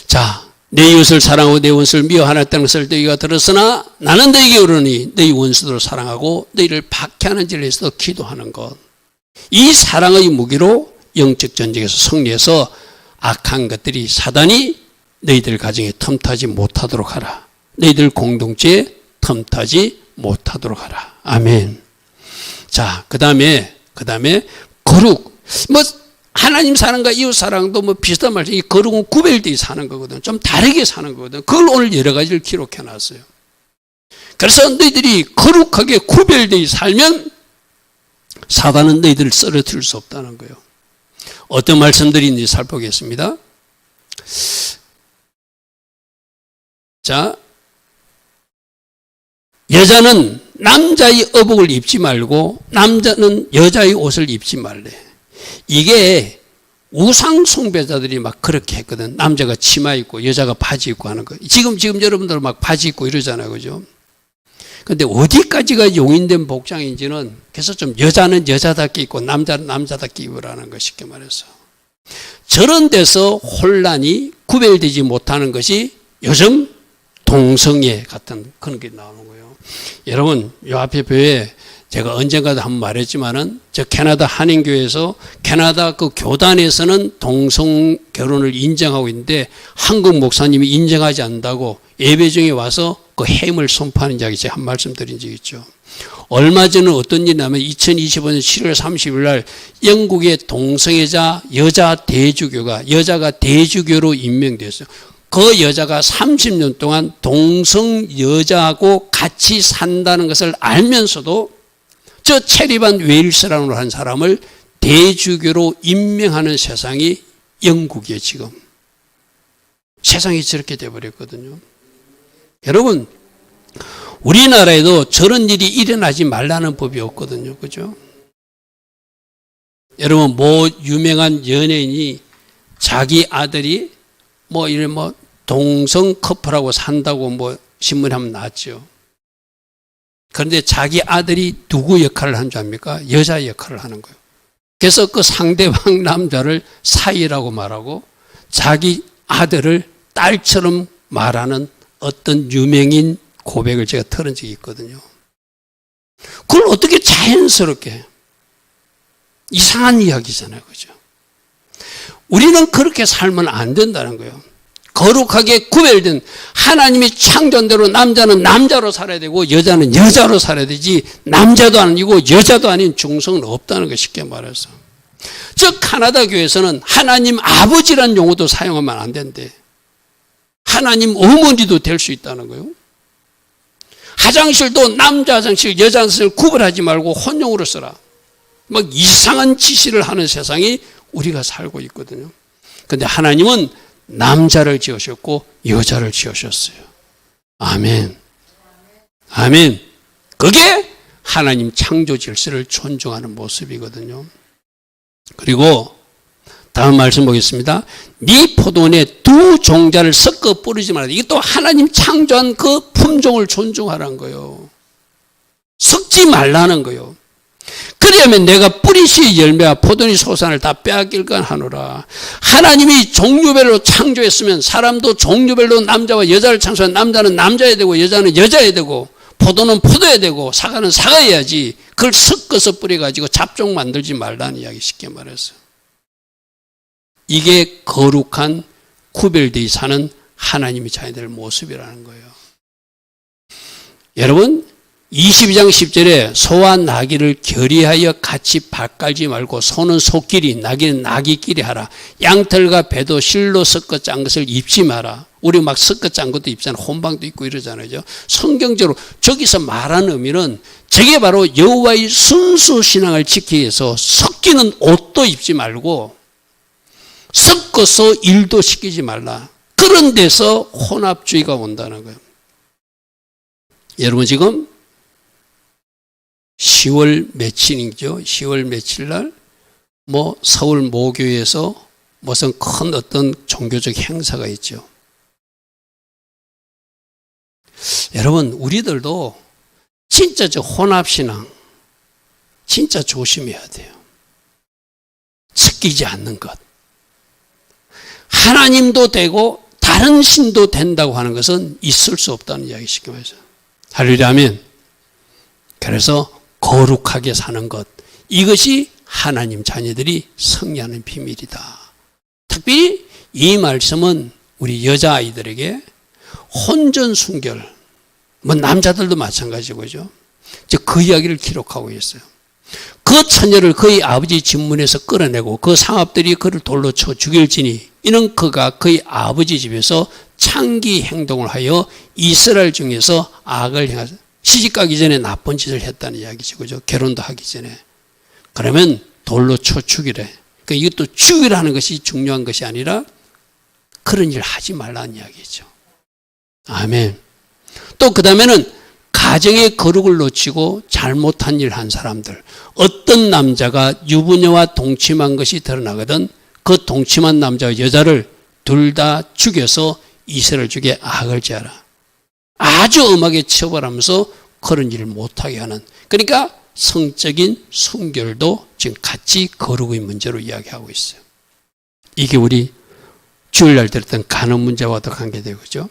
자, 내 이웃을 사랑하고 내 원수를 미워하였다는 것을 너희가 들었으나 나는 너희에게 이르노니 너희 원수들을 사랑하고 너희를 박해하는 일에 있어서 기도하는 것. 이 사랑의 무기로 영적 전쟁에서 승리해서 악한 것들이 사단이 너희들 가정에 틈타지 못하도록 하라. 너희들 공동체에 틈타지 못하도록 하라. 아멘. 자, 그 다음에 거룩. 뭐 하나님 사랑과 이웃 사랑도 뭐 비슷한 말이죠. 이 거룩은 구별되어 사는 거거든. 좀 다르게 사는 거거든. 그걸 오늘 여러 가지를 기록해 놨어요. 그래서 너희들이 거룩하게 구별되어 살면 사단은 너희들을 쓰러뜨릴 수 없다는 거예요. 어떤 말씀들이 있는지 살펴보겠습니다. 자, 여자는 남자의 의복을 입지 말고 남자는 여자의 옷을 입지 말래. 이게 우상 숭배자들이 막 그렇게 했거든. 남자가 치마 입고 여자가 바지 입고 하는 거. 지금 여러분들 막 바지 입고 이러잖아요. 그죠? 근데 어디까지가 용인된 복장인지는, 그래서 좀 여자는 여자답게 입고 남자는 남자답게 입으라는 거, 쉽게 말해서. 저런 데서 혼란이 구별되지 못하는 것이 요즘 동성애 같은 그런 게 나오는 거예요. 여러분, 요 앞에 벽에 제가 언젠가도 한번 말했지만은, 저 캐나다 한인교회에서 캐나다 그 교단에서는 동성 결혼을 인정하고 있는데 한국 목사님이 인정하지 않는다고 예배 중에 와서 그 해임을 선포하는 이야기 제가 한 말씀 드린 적이 있죠. 얼마 전에 어떤 일이 나면 2025년 7월 30일 날 영국의 동성애자 여자 대주교가, 여자가 대주교로 임명됐어요. 그 여자가 30년 동안 동성 여자하고 같이 산다는 것을 알면서도 저 체리반 웨일스라는 한 사람을 대주교로 임명하는 세상이 영국이에요. 지금 세상이 저렇게 돼버렸거든요. 여러분, 우리나라에도 저런 일이 일어나지 말라는 법이 없거든요. 그죠? 여러분, 뭐 유명한 연예인이 자기 아들이 뭐 이런 뭐 동성 커플하고 산다고 뭐 신문에 한번 나왔죠. 그런데 자기 아들이 누구 역할을 한 줄 압니까? 여자 역할을 하는 거예요. 그래서 그 상대방 남자를 사이라고 말하고 자기 아들을 딸처럼 말하는 어떤 유명인 고백을 제가 들은 적이 있거든요. 그걸 어떻게 자연스럽게, 이상한 이야기잖아요. 그죠? 우리는 그렇게 살면 안 된다는 거예요. 거룩하게 구별된 하나님이 창조대로 남자는 남자로 살아야 되고 여자는 여자로 살아야 되지, 남자도 아니고 여자도 아닌 중성은 없다는 거, 쉽게 말해서. 즉 카나다 교회에서는 하나님 아버지란 용어도 사용하면 안 된대. 하나님 어머니도 될 수 있다는 거예요. 화장실도 남자 화장실, 여자 화장실 구분하지 말고 혼용으로 써라. 막 이상한 지시를 하는 세상이 우리가 살고 있거든요. 그런데 하나님은 남자를 지으셨고 여자를 지으셨어요. 아멘. 아멘. 그게 하나님 창조 질서를 존중하는 모습이거든요. 그리고 다음 말씀 보겠습니다. 네 포도원에 두 종자를 섞어 뿌리지 말아라. 이게 또 하나님 창조한 그 품종을 존중하라는 거예요. 섞지 말라는 거예요. 그러면 내가 뿌리시 열매와 포도니 소산을 다 빼앗길까 하노라. 하나님이 종류별로 창조했으면 사람도 종류별로 남자와 여자를 창조한, 남자는 남자야 되고 여자는 여자야 되고 포도는 포도야 되고 사과는 사과해야지. 그걸 섞어서 뿌려가지고 잡종 만들지 말라는 이야기, 쉽게 말해서. 이게 거룩한 구별되어 사는 하나님의 자녀들 모습이라는 거예요. 여러분 22장 10절에 소와 나귀를 결의하여 같이 밥 깔지 말고 소는 소끼리 나귀는 나귀끼리 하라. 양털과 배도 실로 섞어 짠 것을 입지 마라. 우리 막 섞어 짠 것도 입잖아요. 혼방도 있고 이러잖아요. 성경적으로 저기서 말하는 의미는 저게 바로 여호와의 순수 신앙을 지키기 위해서 섞이는 옷도 입지 말고 섞어서 일도 시키지 말라. 그런 데서 혼합주의가 온다는 거예요. 여러분 지금 10월 며칠이죠. 10월 며칠 날 서울 모교에서 무슨 큰 어떤 종교적 행사가 있죠. 여러분 우리들도 진짜 저 혼합신앙 진짜 조심해야 돼요. 섞이지 않는 것. 하나님도 되고 다른 신도 된다고 하는 것은 있을 수 없다는 이야기 쉽게 말해서. 할렐루야 아멘. 그래서 거룩하게 사는 것, 이것이 하나님 자녀들이 승리하는 비밀이다. 특별히 이 말씀은 우리 여자아이들에게 혼전순결, 남자들도 마찬가지고죠. 그 이야기를 기록하고 있어요. 그 처녀를 그의 아버지 집문에서 끌어내고 그 상합들이 그를 돌로 쳐 죽일지니 이는 그가 그의 아버지 집에서 창기 행동을 하여 이스라엘 중에서 악을 행하사 시집가기 전에 나쁜 짓을 했다는 이야기죠. 그죠? 결혼도 하기 전에. 그러면 돌로 쳐 죽이래. 그러니까 이것도 죽이라는 것이 중요한 것이 아니라 그런 일 하지 말라는 이야기죠. 아멘. 또 그 다음에는 가정의 거룩을 놓치고 잘못한 일 한 사람들. 어떤 남자가 유부녀와 동침한 것이 드러나거든 그 동침한 남자와 여자를 둘 다 죽여서 이스라엘 중에 악을 지하라. 아주 엄하게 처벌하면서 그런 일을 못하게 하는. 그러니까 성적인 순결도 지금 같이 거룩의 문제로 이야기하고 있어요. 이게 우리 주일날 들었던 간음 문제와도 관계되고죠.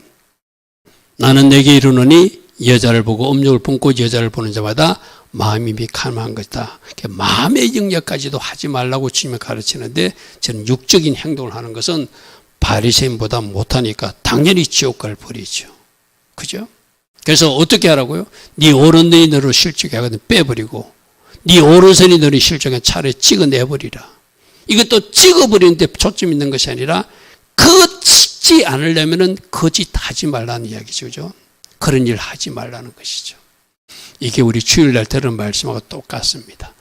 나는 내게 이르노니 여자를 보고 음욕을 품고 여자를 보는 자마다 마음이 미감한 것이다. 마음의 영역까지도 하지 말라고 주님이 가르치는데 저는 육적인 행동을 하는 것은 바리새인보다 못하니까 당연히 지옥갈 버리죠. 그죠? 그래서 어떻게 하라고요? 네 오른손이 너를 실족해 하거든 빼버리고 네 오른손이 너를 실족해 차라리 찍어내버리라. 이것도 찍어버리는데 초점 있는 것이 아니라 그 찍지 않으려면 거짓 하지 말라는 이야기죠. 그죠? 그런 일 하지 말라는 것이죠. 이게 우리 주일날 들은 말씀하고 똑같습니다.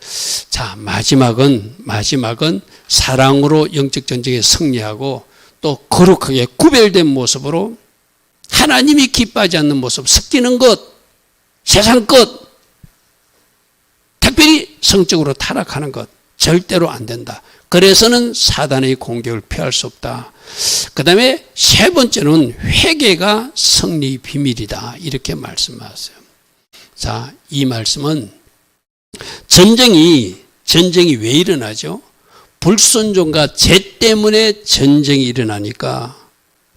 자, 마지막은 사랑으로 영적 전쟁에 승리하고 또 거룩하게 구별된 모습으로 하나님이 기뻐하지 않는 모습, 섞이는 것, 세상 것, 특별히 성적으로 타락하는 것 절대로 안 된다. 그래서는 사단의 공격을 피할 수 없다. 그 다음에 세 번째는 회개가 승리 비밀이다. 이렇게 말씀하세요. 자, 이 말씀은 전쟁이 왜 일어나죠? 불순종과 죄 때문에 전쟁이 일어나니까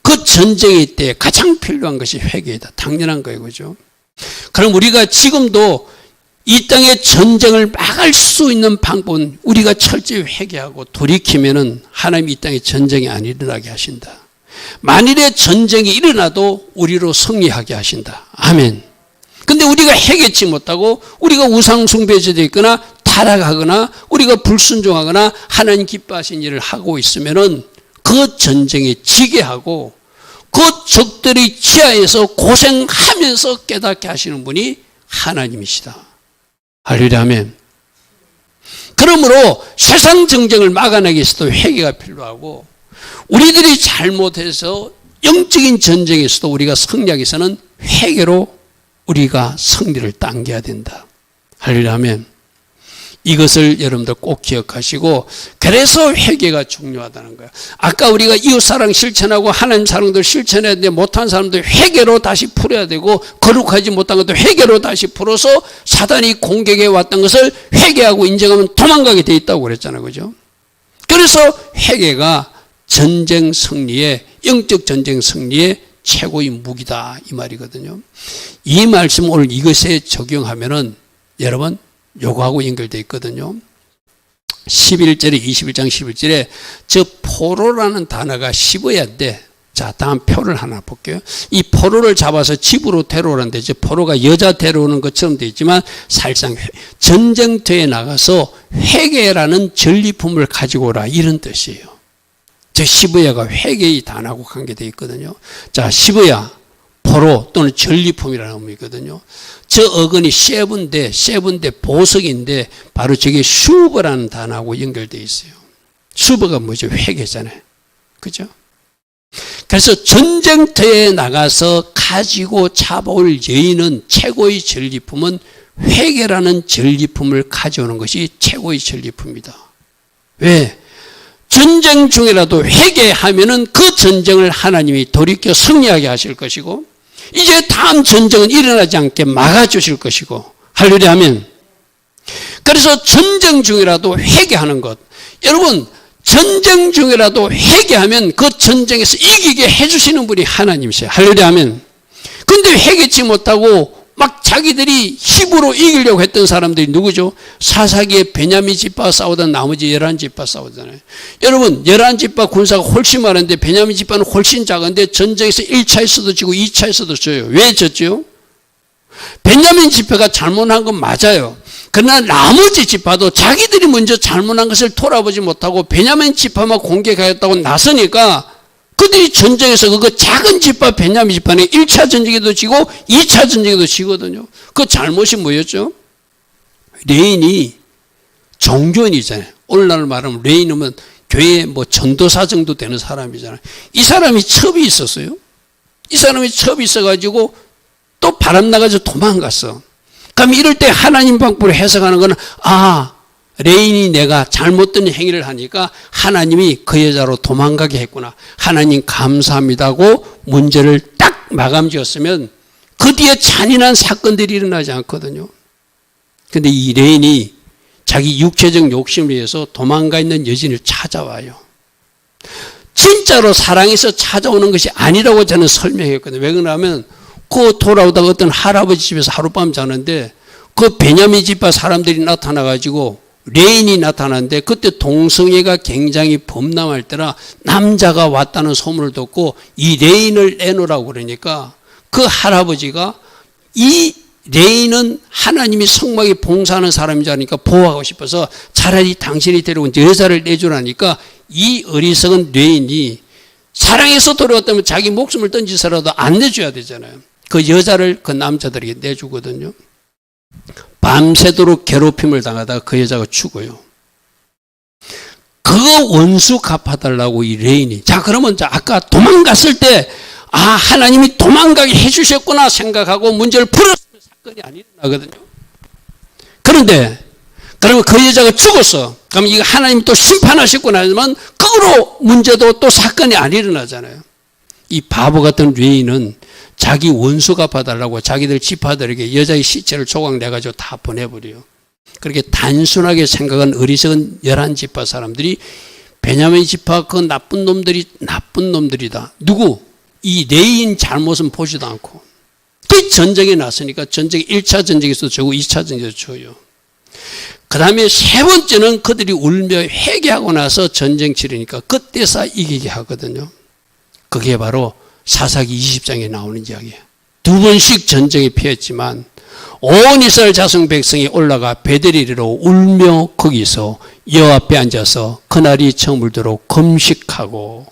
그 전쟁의 때 가장 필요한 것이 회개이다. 당연한 거예요. 그죠? 그럼 우리가 지금도 이 땅의 전쟁을 막을 수 있는 방법은 우리가 철저히 회개하고 돌이키면은 하나님이 이 땅에 전쟁이 안 일어나게 하신다. 만일에 전쟁이 일어나도 우리로 승리하게 하신다. 아멘. 근데 우리가 해결치 못하고 우리가 우상숭배에 있거나 타락하거나 우리가 불순종하거나 하나님 기뻐하신 일을 하고 있으면은 그 전쟁에 지게 하고 그 적들의 치하에서 고생하면서 깨닫게 하시는 분이 하나님이시다. 할렐루야 아멘. 그러므로 세상 전쟁을 막아내기 위해서도 회개가 필요하고 우리들이 잘못해서 영적인 전쟁에서도 우리가 승리하기 위해서는 회개로 우리가 승리를 당겨야 된다. 할렐루야 아멘. 이것을 여러분들 꼭 기억하시고 그래서 회개가 중요하다는 거예요. 아까 우리가 이웃사랑 실천하고 하나님 사랑도 실천해야 되는데 못한 사람들 회개로 다시 풀어야 되고 거룩하지 못한 것도 회개로 다시 풀어서 사단이 공격해 왔던 것을 회개하고 인정하면 도망가게 돼 있다고 그랬잖아요. 그죠? 그래서 회개가 전쟁 승리의 영적 전쟁 승리의 최고의 무기다 이 말이거든요. 이 말씀 오늘 이것에 적용하면은 여러분 요거하고 연결되어 있거든요. 11절에 21장 11절에 저 포로라는 단어가 씹어야 돼. 자, 다음 표를 하나 볼게요. 이 포로를 잡아서 집으로 데려오는데, 이제 포로가 여자 데려오는 것처럼 되어 있지만, 사실상 전쟁터에 나가서 회개라는 전리품을 가지고 오라, 이런 뜻이에요. 저 시브야가 회개의 단하고 관계되어 있거든요. 자, 시브야, 포로 또는 전리품이라는 의미거든요. 저 어근이 세븐데 보석인데, 바로 저게 슈버라는 단하고 연결되어 있어요. 슈버가 뭐죠? 회개잖아요. 그죠? 그래서 전쟁터에 나가서 가지고 잡아올 여인은 최고의 전리품은 회개라는 전리품을 가져오는 것이 최고의 전리품이다. 왜? 전쟁 중이라도 회개하면은 그 전쟁을 하나님이 돌이켜 승리하게 하실 것이고, 이제 다음 전쟁은 일어나지 않게 막아주실 것이고, 할렐루야 하면. 그래서 전쟁 중이라도 회개하는 것. 여러분, 전쟁 중이라도 회개하면 그 전쟁에서 이기게 해주시는 분이 하나님이세요. 할렐루야 하면. 근데 회개치 못하고 막 자기들이 힘으로 이기려고 했던 사람들이 누구죠? 사사기에 베냐민 지파와 싸우던 나머지 11지파 싸우잖아요. 여러분, 11지파 군사가 훨씬 많은데 베냐민 지파는 훨씬 작은데 전쟁에서 1차에서도 지고 2차에서도 져요. 왜 졌죠? 베냐민 지파가 잘못한 건 맞아요. 그러나 나머지 지파도 자기들이 먼저 잘못한 것을 돌아보지 못하고 베냐민 지파만 공격하겠다고 나서니까 그들이 전쟁에서 그거 작은 지파 베냐민 지파는 1차 전쟁에도 지고 2차 전쟁에도 지거든요. 그 잘못이 뭐였죠? 레인이 종교인이잖아요. 오늘날 말하면 레인이면 교회 뭐 전도사 정도 되는 사람이잖아요. 이 사람이 첩이 있었어요. 이 사람이 첩이 있어가지고 또 바람 나가서 도망갔어. 그럼 이럴 때 하나님 방법으로 해석하는 거는, 아, 레인이 내가 잘못된 행위를 하니까 하나님이 그 여자로 도망가게 했구나. 하나님 감사합니다고 문제를 딱 마감 지었으면 그 뒤에 잔인한 사건들이 일어나지 않거든요. 근데 이 레인이 자기 육체적 욕심을 위해서 도망가 있는 여진을 찾아와요. 진짜로 사랑해서 찾아오는 것이 아니라고 저는 설명했거든요. 왜 그러냐면 그 돌아오다가 어떤 할아버지 집에서 하룻밤 자는데 그 베냐민 지파 사람들이 나타나가지고 레인이 나타났는데 그때 동성애가 굉장히 범람할 때라 남자가 왔다는 소문을 듣고 이 레인을 내놓으라고 그러니까 그 할아버지가 이 레인은 하나님이 성막에 봉사하는 사람이지 않으니까 보호하고 싶어서 차라리 당신이 데려온 여자를 내주라니까 이 어리석은 레인이 사랑해서 돌아왔다면 자기 목숨을 던지서라도 안 내줘야 되잖아요. 그 여자를 그 남자들에게 내주거든요. 밤새도록 괴롭힘을 당하다가 그 여자가 죽어요. 그거 원수 갚아달라고 이 레인이. 자, 그러면 아까 도망갔을 때, 아, 하나님이 도망가게 해주셨구나 생각하고 문제를 풀었으면 사건이 안 일어나거든요. 그런데, 그러면 그 여자가 죽었어. 그럼 이거 하나님이 또 심판하셨구나 하지만, 그거로 문제도 또 사건이 안 일어나잖아요. 이 바보 같은 레인은 자기 원수 갚아달라고 자기들 지파들에게 여자의 시체를 조각 내가지고 다 보내버려요. 그렇게 단순하게 생각한 어리석은 11지파 사람들이 베냐민 지파 그 나쁜 놈들이 나쁜 놈들이다. 누구? 이 레인 잘못은 보지도 않고. 그 전쟁에 나서니까 전쟁 1차 전쟁에서 져고 2차 전쟁에서 져요. 그 다음에 세 번째는 그들이 울며 회개하고 나서 전쟁 치르니까 그때서 이기게 하거든요. 그게 바로 사사기 20장에 나오는 이야기예요. 두 번씩 전쟁에 피했지만 온 이스라엘 자성 백성이 올라가 베델이로 울며 거기서 여호와 앞에 앉아서 그날이 저물도록 금식하고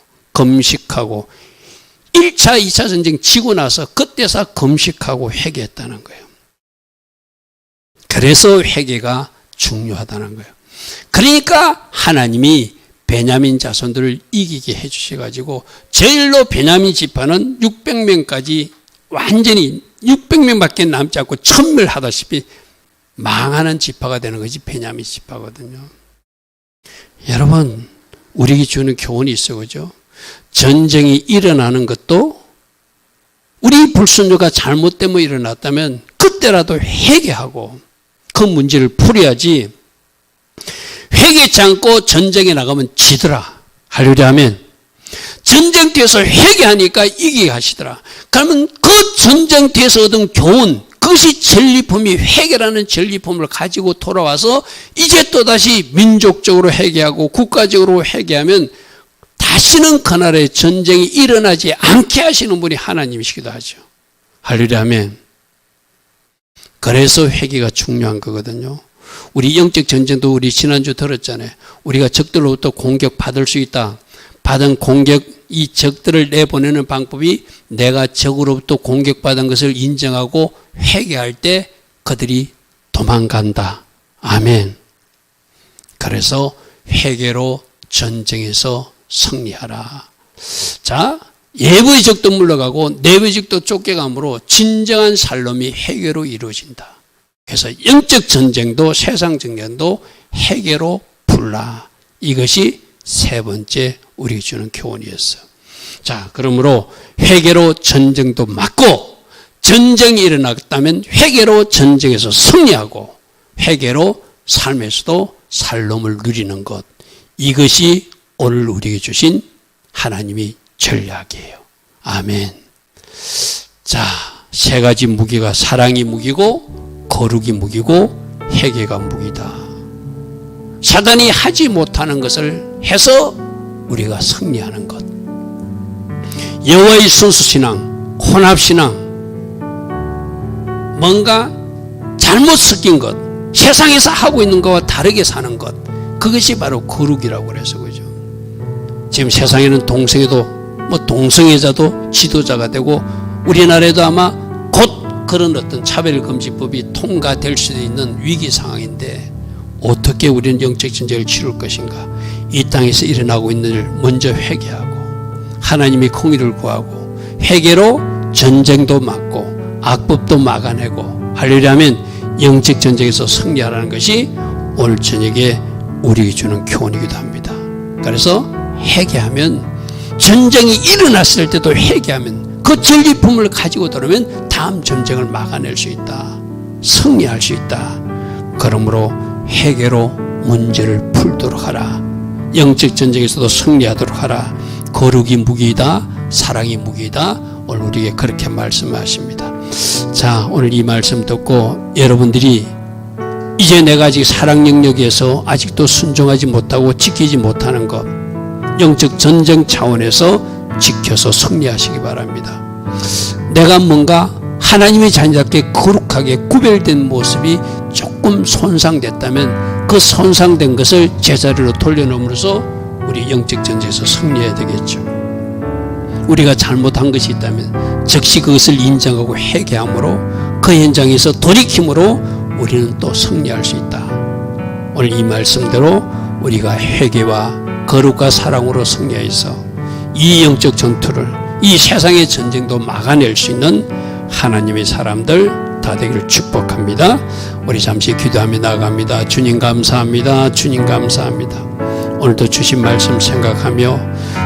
1차 2차 전쟁 지고 나서 그때서 금식하고 회개했다는 거예요. 그래서 회개가 중요하다는 거예요. 그러니까 하나님이 베냐민 자손들을 이기게 해주셔가지고 제일로 베냐민 지파는 600명까지 완전히 600명밖에 남지 않고 천멸하다시피 망하는 지파가 되는 것이 베냐민 지파거든요. 여러분, 우리에게 주는 교훈이 있어, 그죠? 전쟁이 일어나는 것도 우리 불순종가 잘못 때문에 일어났다면 그때라도 회개하고 그 문제를 풀어야지. 회개치 않고 전쟁에 나가면 지더라. 할렐루야 하면. 전쟁터에서 회개하니까 이기게 하시더라. 그러면 그 전쟁터에서 얻은 교훈, 그것이 전리품이 회개라는 전리품을 가지고 돌아와서 이제 또다시 민족적으로 회개하고 국가적으로 회개하면 다시는 그날에 전쟁이 일어나지 않게 하시는 분이 하나님이시기도 하죠. 할렐루야 아멘. 그래서 회개가 중요한 거거든요. 우리 영적 전쟁도 우리 지난주 들었잖아요. 우리가 적들로부터 공격받을 수 있다. 받은 공격, 이 적들을 내보내는 방법이 내가 적으로부터 공격받은 것을 인정하고 회개할 때 그들이 도망간다. 아멘. 그래서 회개로 전쟁에서 승리하라. 자, 예부의 적도 물러가고 내부의 적도 쫓겨감으로 진정한 살롬이 회개로 이루어진다. 그래서 영적 전쟁도 세상 전쟁도 회개로 풀라. 이것이 세 번째 우리에게 주는 교훈이었어요. 자, 그러므로 회개로 전쟁도 막고 전쟁이 일어났다면 회개로 전쟁에서 승리하고 회개로 삶에서도 살롬을 누리는 것. 이것이 오늘 우리에게 주신 하나님의 전략이에요. 아멘. 자, 세 가지 무기가 사랑이 무기고 거룩이 무기고 회개가 무기다. 사단이 하지 못하는 것을 해서 우리가 승리하는 것. 여호와의 순수신앙, 혼합신앙, 뭔가 잘못 섞인 것, 세상에서 하고 있는 것과 다르게 사는 것, 그것이 바로 거룩이라고 그래서 그죠. 지금 세상에는 동성애도 동성애자도 지도자가 되고 우리나라에도 아마 곧 그런 어떤 차별금지법이 통과될 수도 있는 위기 상황인데 어떻게 우리는 영적 전쟁을 치룰 것인가. 이 땅에서 일어나고 있는 일 먼저 회개하고 하나님의 공의를 구하고 회개로 전쟁도 막고 악법도 막아내고 하려면 영적 전쟁에서 승리하라는 것이 오늘 저녁에 우리에게 주는 교훈이기도 합니다. 그래서 회개하면 전쟁이 일어났을 때도 회개하면 그 전리품을 가지고 들어오면 다음 전쟁을 막아낼 수 있다. 승리할 수 있다. 그러므로 회개로 문제를 풀도록 하라. 영적 전쟁에서도 승리하도록 하라. 거룩이 무기이다. 사랑이 무기이다. 오늘 우리에게 그렇게 말씀하십니다. 자, 오늘 이 말씀 듣고 여러분들이 이제 내가 아직 사랑 영역에서 아직도 순종하지 못하고 지키지 못하는 것, 영적 전쟁 차원에서 지켜서 승리하시기 바랍니다. 내가 뭔가 하나님의 자녀답게 거룩하게 구별된 모습이 조금 손상됐다면 그 손상된 것을 제자리로 돌려놓음으로써 우리 영적 전쟁에서 승리해야 되겠죠. 우리가 잘못한 것이 있다면 즉시 그것을 인정하고 회개함으로 그 현장에서 돌이킴으로 우리는 또 승리할 수 있다. 오늘 이 말씀대로 우리가 회개와 거룩과 사랑으로 승리해서 이 영적 전투를, 이 세상의 전쟁도 막아낼 수 있는 하나님의 사람들 다 되기를 축복합니다. 우리 잠시 기도하며 나아갑니다. 주님 감사합니다. 주님 감사합니다. 오늘도 주신 말씀 생각하며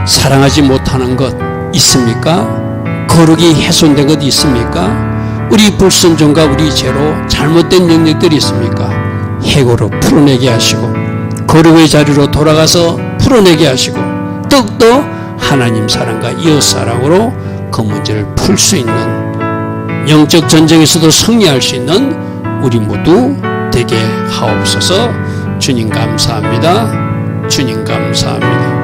사랑하지 못하는 것 있습니까? 거룩이 훼손된 것 있습니까? 우리 불순종과 우리 죄로 잘못된 영역들이 있습니까? 해고로 풀어내게 하시고 거룩의 자리로 돌아가서 풀어내게 하시고 더욱더 하나님 사랑과 이웃 사랑으로 그 문제를 풀 수 있는 영적 전쟁에서도 승리할 수 있는 우리 모두 되게 하옵소서. 주님 감사합니다. 주님 감사합니다.